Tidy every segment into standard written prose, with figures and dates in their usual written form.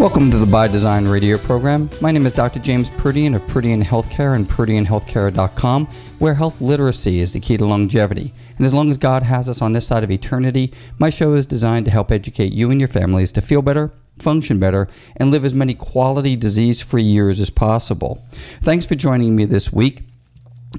Welcome to the By Design radio program. My name is Dr. James Proodian of Proodian Healthcare and ProodianHealthcare.com, where health literacy is the key to longevity. And as long as God has us on this side of eternity, my show is designed to help educate you and your families to feel better, function better, and live as many quality disease-free years as possible. Thanks for joining me this week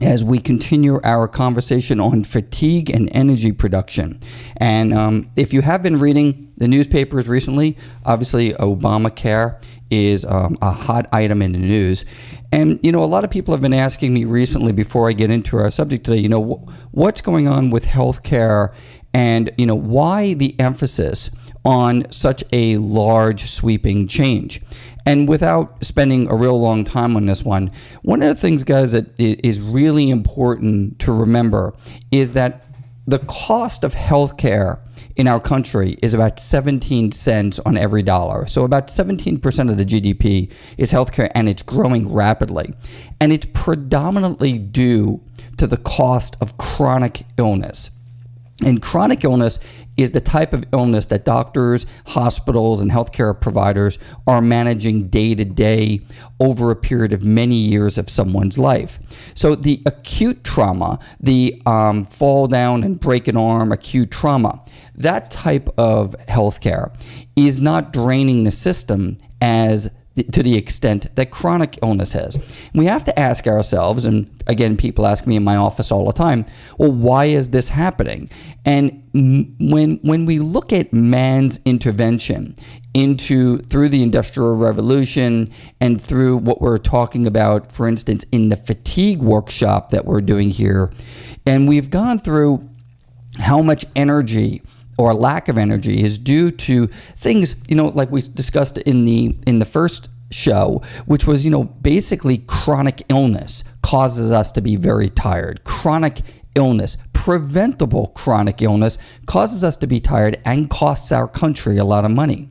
as we continue our conversation on fatigue and energy production. And if you have been reading the newspapers recently, obviously Obamacare is a hot item in the news. And, a lot of people have been asking me recently, before I get into our subject today, what's going on with healthcare and, why the emphasis on such a large sweeping change. And without spending a real long time on this one of the things, guys, that is really important to remember is that the cost of healthcare in our country is about 17 cents on every dollar. So about 17% of the GDP is healthcare, and it's growing rapidly. And it's predominantly due to the cost of chronic illness. And chronic illness is the type of illness that doctors, hospitals, and healthcare providers are managing day to day over a period of many years of someone's life. So the acute trauma, the fall down and break an arm, acute trauma, that type of healthcare is not draining the system to the extent that chronic illness has. We have to ask ourselves, and again, people ask me in my office all the time, well, why is this happening? And when we look at man's intervention through the Industrial Revolution and through what we're talking about, for instance, in the fatigue workshop that we're doing here, and we've gone through how much energy or lack of energy is due to things, like we discussed in the first show, which was, basically chronic illness causes us to be very tired. Chronic illness, preventable chronic illness, causes us to be tired and costs our country a lot of money.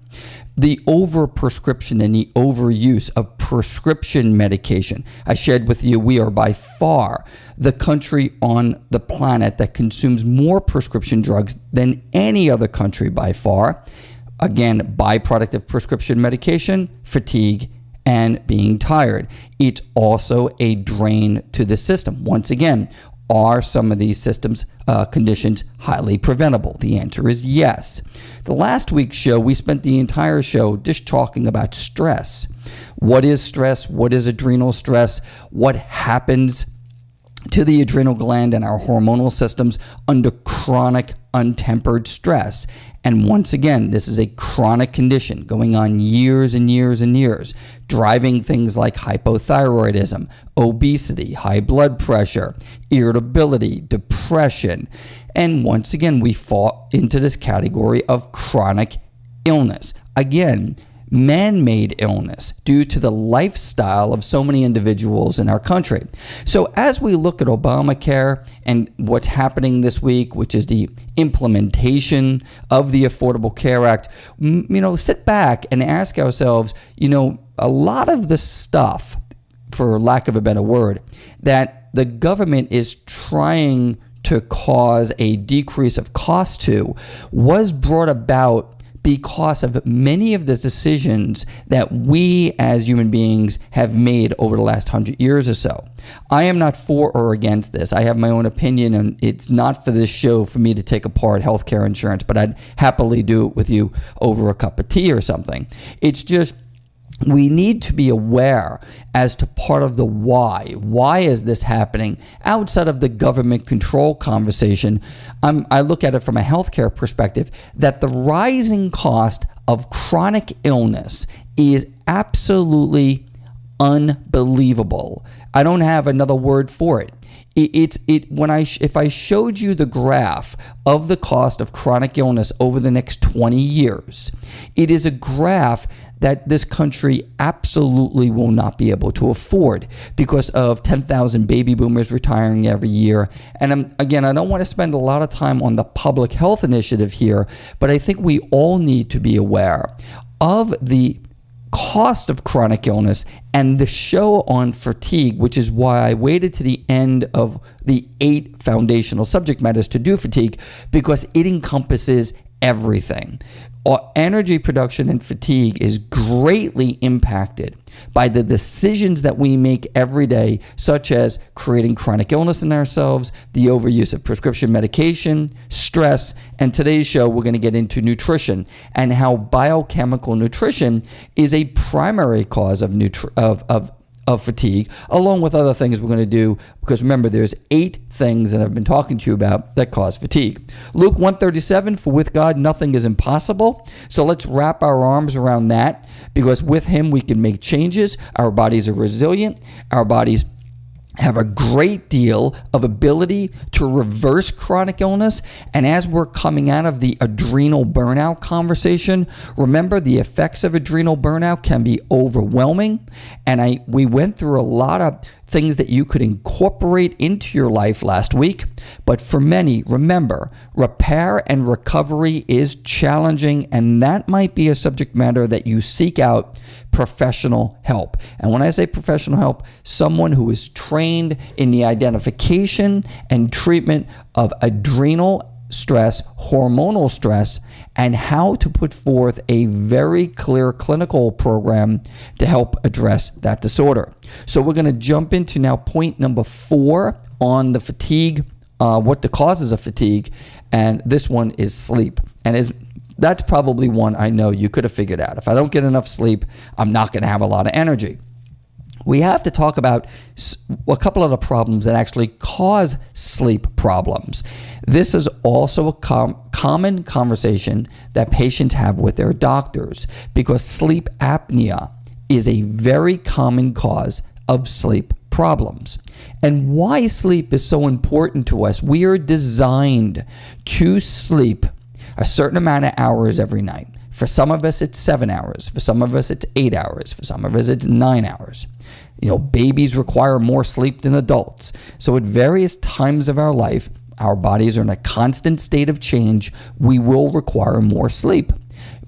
The overprescription and the overuse of prescription medication. I shared with you, we are by far the country on the planet that consumes more prescription drugs than any other country by far. Again, byproduct of prescription medication, fatigue, and being tired. It's also a drain to the system. Once again, are some of these conditions highly preventable? The answer is yes. The last week's show, we spent the entire show just talking about stress. What is stress? What is adrenal stress? What happens to the adrenal gland and our hormonal systems under chronic, untempered stress? And once again, this is a chronic condition going on years and years and years, driving things like hypothyroidism, obesity, high blood pressure, irritability, depression. And once again, we fall into this category of chronic illness. Again, man-made illness due to the lifestyle of so many individuals in our country. So as we look at Obamacare and what's happening this week, which is the implementation of the Affordable Care Act, sit back and ask ourselves, a lot of the stuff, for lack of a better word, that the government is trying to cause a decrease of cost to was brought about because of many of the decisions that we as human beings have made over the last 100 years or so. I am not for or against this. I have my own opinion, and it's not for this show for me to take apart healthcare insurance, but I'd happily do it with you over a cup of tea or something. It's just, we need to be aware as to part of the why. Why is this happening? Outside of the government control conversation, I look at it from a healthcare perspective, that the rising cost of chronic illness is absolutely unbelievable. I don't have another word for it. If I showed you the graph of the cost of chronic illness over the next 20 years, it is a graph that this country absolutely will not be able to afford because of 10,000 baby boomers retiring every year. And again, I don't want to spend a lot of time on the public health initiative here, but I think we all need to be aware of the cost of chronic illness and the show on fatigue, which is why I waited to the end of the 8 foundational subject matters to do fatigue, because it encompasses everything. Our energy production and fatigue is greatly impacted by the decisions that we make every day, such as creating chronic illness in ourselves, the overuse of prescription medication, stress, and today's show we're going to get into nutrition and how biochemical nutrition is a primary cause of fatigue, along with other things we're going to do, because remember, there's 8 things that I've been talking to you about that cause fatigue. Luke 1:37, for with God nothing is impossible. So let's wrap our arms around that, because with him we can make changes. Our bodies are resilient. Our bodies have a great deal of ability to reverse chronic illness. And as we're coming out of the adrenal burnout conversation, remember the effects of adrenal burnout can be overwhelming. And we went through a lot of things that you could incorporate into your life last week. But for many, remember, repair and recovery is challenging, and that might be a subject matter that you seek out professional help. And when I say professional help, someone who is trained in the identification and treatment of adrenal stress, hormonal stress, and how to put forth a very clear clinical program to help address that disorder. So we're going to jump into now point number 4 on the fatigue, what the causes of fatigue, and this one is sleep. And that's probably one I know you could have figured out. If I don't get enough sleep, I'm not going to have a lot of energy. We have to talk about a couple of the problems that actually cause sleep problems. This is also a common conversation that patients have with their doctors, because sleep apnea is a very common cause of sleep problems. And why sleep is so important to us: we are designed to sleep a certain amount of hours every night. For some of us, it's 7 hours. For some of us, it's 8 hours. For some of us, it's 9 hours. Babies require more sleep than adults. So at various times of our life, our bodies are in a constant state of change. We will require more sleep.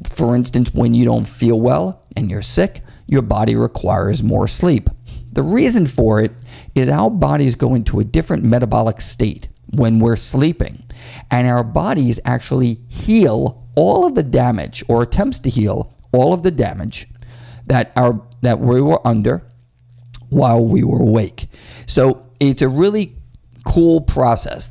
For instance, when you don't feel well and you're sick, your body requires more sleep. The reason for it is our bodies go into a different metabolic state when we're sleeping, and our bodies actually heal all of the damage, or attempts to heal all of the damage that we were under while we were awake. So it's a really cool process.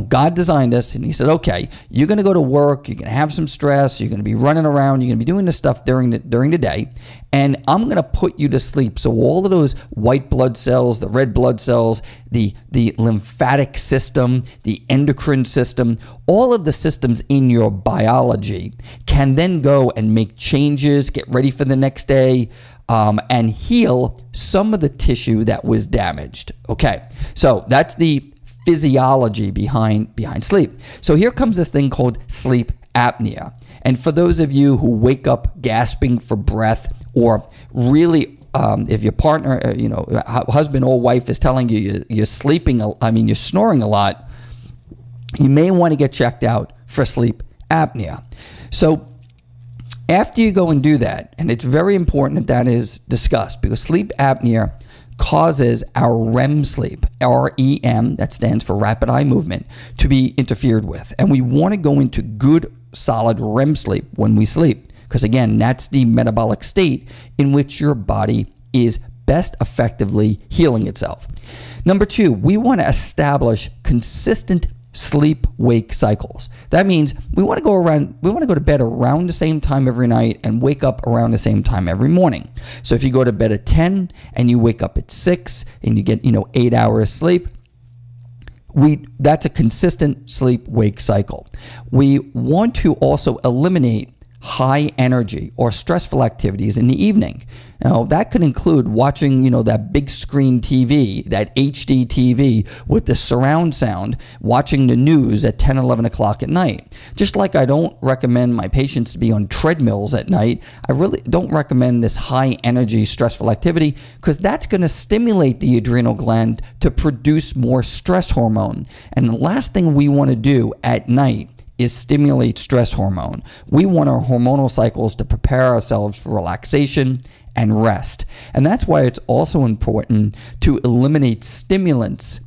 God designed us, and he said, okay, you're going to go to work, you're going to have some stress, you're going to be running around, you're going to be doing this stuff during the day, and I'm going to put you to sleep. So all of those white blood cells, the red blood cells, the lymphatic system, the endocrine system, all of the systems in your biology can then go and make changes, get ready for the next day, and heal some of the tissue that was damaged. Okay, so that's the physiology behind sleep. So here comes this thing called sleep apnea. And for those of you who wake up gasping for breath, or really, if your partner, husband or wife is telling you you're you're snoring a lot, you may want to get checked out for sleep apnea. So after you go and do that, and it's very important that is discussed, because sleep apnea causes our REM sleep, REM, that stands for rapid eye movement, to be interfered with. And we want to go into good, solid REM sleep when we sleep, because again, that's the metabolic state in which your body is best effectively healing itself. Number 2, we want to establish consistent sleep-wake cycles. That means we want to go to bed around the same time every night and wake up around the same time every morning. So if you go to bed at 10 and you wake up at 6 and you get 8 hours sleep, that's a consistent sleep-wake cycle. We want to also eliminate high energy or stressful activities in the evening. Now, that could include watching, that big screen TV, that HD TV with the surround sound, watching the news at 10, 11 o'clock at night. Just like I don't recommend my patients to be on treadmills at night, I really don't recommend this high energy, stressful activity, because that's going to stimulate the adrenal gland to produce more stress hormone. And the last thing we want to do at night is stimulate stress hormone. We want our hormonal cycles to prepare ourselves for relaxation and rest. And that's why it's also important to eliminate stimulants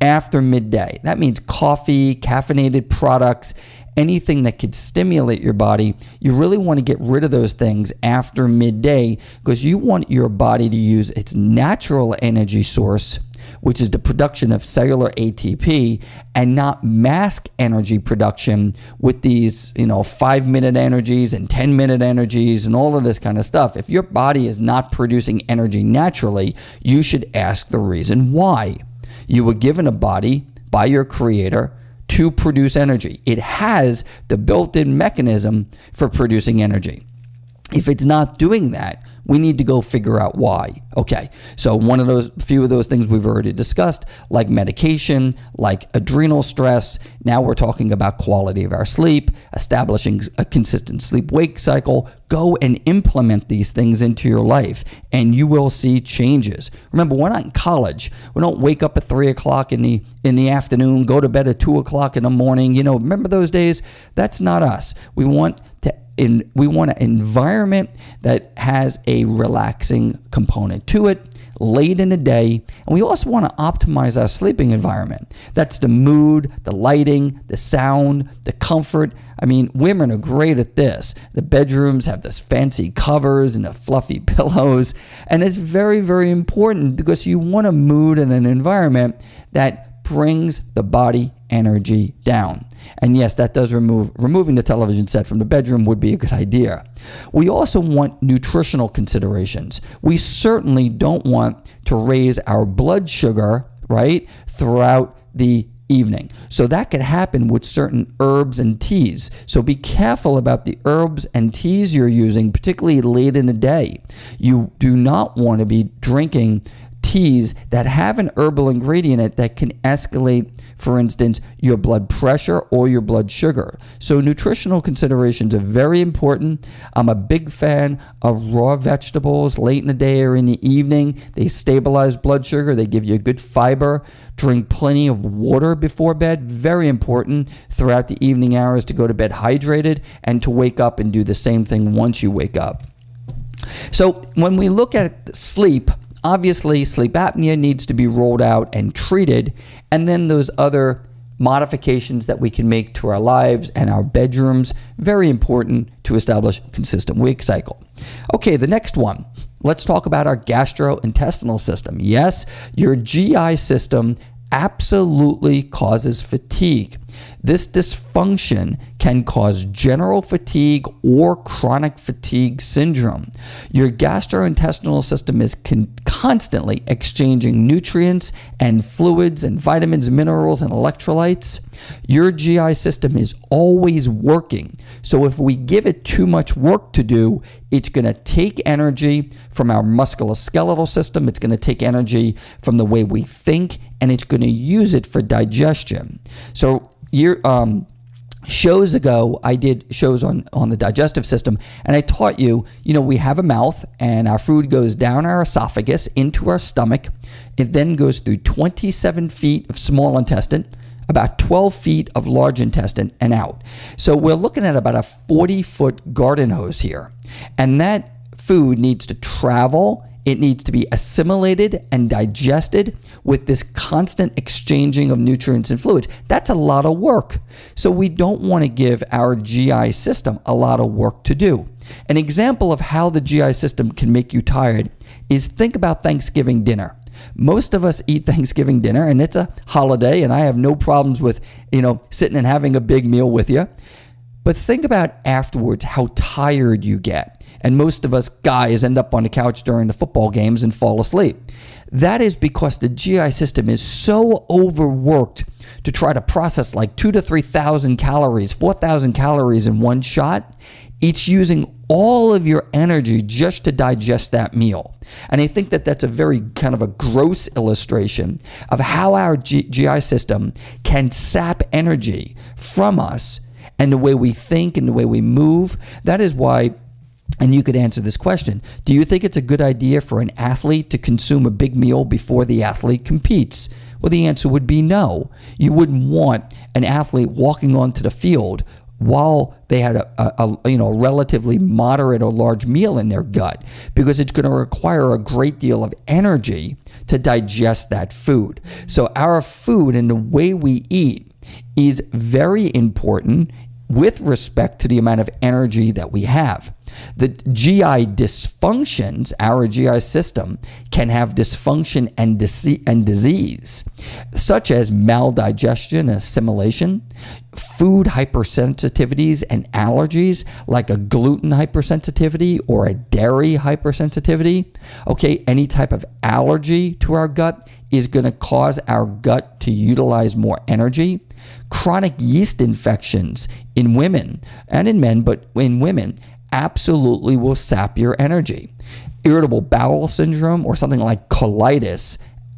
after midday. That means coffee, caffeinated products, anything that could stimulate your body. You really want to get rid of those things after midday because you want your body to use its natural energy source, which is the production of cellular ATP, and not mask energy production with these, 5-minute energies and 10-minute energies and all of this kind of stuff. If your body is not producing energy naturally, you should ask the reason why. You were given a body by your creator to produce energy. It has the built-in mechanism for producing energy. If it's not doing that, we need to go figure out why. Okay, so few of those things we've already discussed, like medication, like adrenal stress. Now we're talking about quality of our sleep, establishing a consistent sleep-wake cycle. Go and implement these things into your life, and you will see changes. Remember, we're not in college. We don't wake up at 3 o'clock in the afternoon, go to bed at 2 o'clock in the morning. Remember those days? That's not us. We want an environment that has a relaxing component to it late in the day. And we also want to optimize our sleeping environment. That's the mood, the lighting, the sound, the comfort. I mean, women are great at this. The bedrooms have this fancy covers and the fluffy pillows. And it's very, very important because you want a mood and an environment that brings the body energy down. And yes, that does removing the television set from the bedroom would be a good idea. We also want nutritional considerations. We certainly don't want to raise our blood sugar, right, throughout the evening. So that could happen with certain herbs and teas. So be careful about the herbs and teas you're using, particularly late in the day. You do not want to be drinking teas that have an herbal ingredient in it that can escalate, for instance, your blood pressure or your blood sugar. So nutritional considerations are very important. I'm a big fan of raw vegetables late in the day or in the evening. They stabilize blood sugar. They give you good fiber. Drink plenty of water before bed. Very important throughout the evening hours to go to bed hydrated and to wake up and do the same thing once you wake up. So when we look at sleep, obviously, sleep apnea needs to be rolled out and treated, and then those other modifications that we can make to our lives and our bedrooms, very important to establish a consistent wake cycle. Okay, the next one. Let's talk about our gastrointestinal system. Yes, your GI system absolutely causes fatigue. This dysfunction can cause general fatigue or chronic fatigue syndrome. Your gastrointestinal system is constantly exchanging nutrients and fluids and vitamins, minerals, and electrolytes. Your GI system is always working. So if we give it too much work to do, it's going to take energy from our musculoskeletal system. It's going to take energy from the way we think, and it's going to use it for digestion. So shows ago, I did shows on the digestive system, and I taught you, we have a mouth, and our food goes down our esophagus into our stomach. It then goes through 27 feet of small intestine, about 12 feet of large intestine, and out. So we're looking at about a 40-foot garden hose here. And that food needs to travel. It needs to be assimilated and digested with this constant exchanging of nutrients and fluids. That's a lot of work. So we don't want to give our GI system a lot of work to do. An example of how the GI system can make you tired is think about Thanksgiving dinner. Most of us eat Thanksgiving dinner, and it's a holiday, and I have no problems with, sitting and having a big meal with you. But think about afterwards how tired you get. And most of us guys end up on the couch during the football games and fall asleep. That is because the GI system is so overworked to try to process like 2,000 to 3,000 calories, 4,000 calories in one shot. It's using all of your energy just to digest that meal. And I think that that's a very kind of a gross illustration of how our GI system can sap energy from us and the way we think and the way we move. That is why, and you could answer this question, do you think it's a good idea for an athlete to consume a big meal before the athlete competes? Well, the answer would be no. You wouldn't want an athlete walking onto the field while they had a relatively moderate or large meal in their gut, because it's going to require a great deal of energy to digest that food. So our food and the way we eat is very important with respect to the amount of energy that we have. The GI dysfunctions, our GI system, can have dysfunction and disease, such as maldigestion and assimilation, food hypersensitivities and allergies, like a gluten hypersensitivity or a dairy hypersensitivity. Okay, any type of allergy to our gut is going to cause our gut to utilize more energy. Chronic yeast infections in women and in men, but in women, absolutely will sap your energy. Irritable bowel syndrome or something like colitis,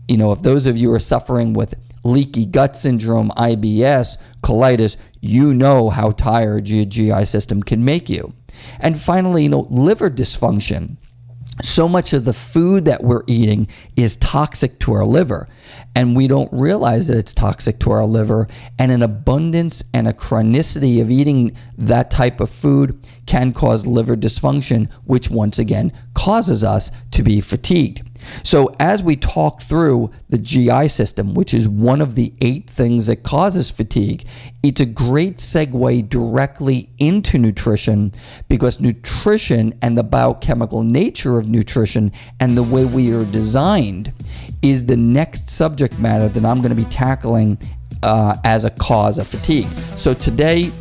if those of you are suffering with leaky gut syndrome, IBS, colitis, you know how tired your GI system can make you. And finally, liver dysfunction. So much of the food that we're eating is toxic to our liver, and we don't realize that it's toxic to our liver, and an abundance and a chronicity of eating that type of food can cause liver dysfunction, which once again causes us to be fatigued. So as we talk through the GI system, which is one of the 8 things that causes fatigue, it's a great segue directly into nutrition, because nutrition and the biochemical nature of nutrition and the way we are designed is the next subject matter that I'm going to be tackling as a cause of fatigue. So today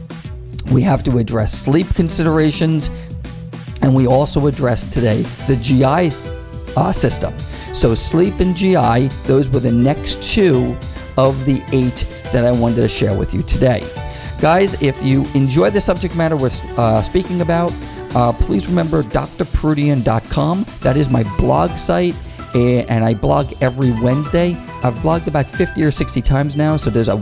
we have to address sleep considerations, and we also address today the GI system. So sleep and GI, those were the next 2 of the 8 that I wanted to share with you today. Guys, if you enjoy the subject matter we're speaking about, please remember drproodian.com. That is my blog site, and I blog every Wednesday. I've blogged about 50 or 60 times now, so there's a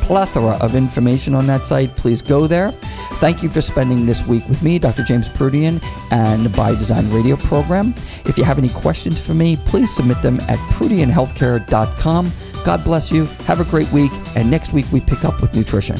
plethora of information on that site. Please go there. Thank you for spending this week with me, Dr. James Proodian, and By Design Radio program. If you have any questions for me, please submit them at proodianhealthcare.com. God bless you. Have a great week. And next week we pick up with nutrition.